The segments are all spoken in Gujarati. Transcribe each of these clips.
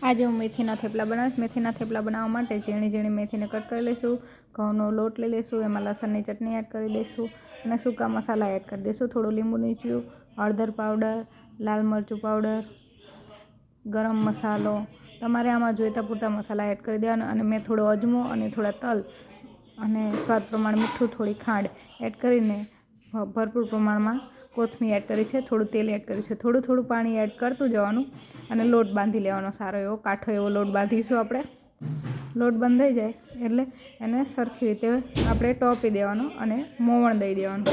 આજે હું મેથીના થેપલા બનાવીશ। મેથીના થેપલા બનાવવા માટે ઝીણી ઝીણી મેથીને કટ કરી લઈશું। ઘઉંનો લોટ લઈ લઈશું, એમાં લસણની ચટણી એડ કરી દઈશું અને સૂકા મસાલા એડ કરી દઈશું। થોડું લીંબુ નીચું, હળદર પાવડર, લાલ મરચું પાવડર, ગરમ મસાલો, તમારે આમાં જોઈતા પૂરતા મસાલા એડ કરી દેવાના અને મેં થોડો અજમો અને થોડા તલ અને સ્વાદ પ્રમાણે મીઠું, થોડી ખાંડ એડ કરીને ભરપૂર પ્રમાણમાં કોથમીર એડ કરી છે, થોડું તેલ એડ કર્યું છે। થોડું થોડું પાણી એડ કરતું જવાનું અને લોટ બાંધી લેવાનો, સારો એવો કાઠો એવો લોટ બાંધીશું આપણે। લોટ બંધાઈ જાય એટલે એને સરખી રીતે આપણે ટોપી દેવાનો અને મોવણ દઈ દેવાનું।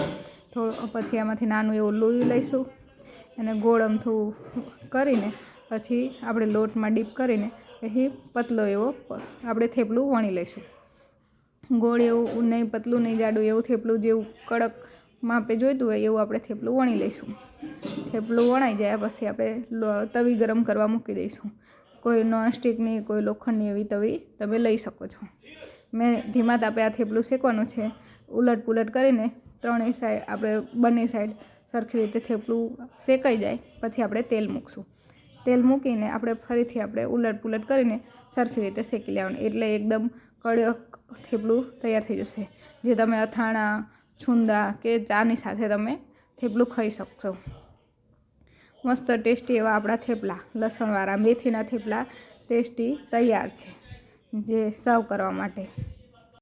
પછી એમાંથી નાનું એવું લોહી લઈશું, એને ગોળ અમથું કરીને પછી આપણે લોટમાં ડીપ કરીને પછી પતલો એવો આપણે થેપલું વણી લઈશું। ગોળ એવું નહીં, પતલું નહીં, જાડું એવું થેપલું જેવું કડક માપે જોઈતું હોય એવું આપણે થેપલું વણી લઈશું। થેપલું વણાઈ જાય પછી આપણે તવી ગરમ કરવા મૂકી દઈશું। કોઈ નોનસ્ટિકની, કોઈ લોખંડની એવી તવી તમે લઈ શકો છો। મેં ધીમા તાપે આ થેપલું શેકવાનું છે। ઉલટ પુલટ કરીને ત્રણેય સાઈડ આપણે બંને સાઈડ સરખી રીતે થેપલું શેકાઈ જાય પછી આપણે તેલ મૂકશું। તેલ મૂકીને આપણે ફરીથી આપણે ઉલટ પુલટ કરીને સરખી રીતે શેકી લેવાનું, એટલે એકદમ કડક થેપલું તૈયાર થઈ જશે, જે તમે અથાણા, છુંદા કે ચાની સાથે તમે થેપલું ખાઈ શકશો। મસ્ત ટેસ્ટી એવા આપણા થેપલા, લસણવાળા મેથીના થેપલા ટેસ્ટી તૈયાર છે, જે સર્વ કરવા માટે।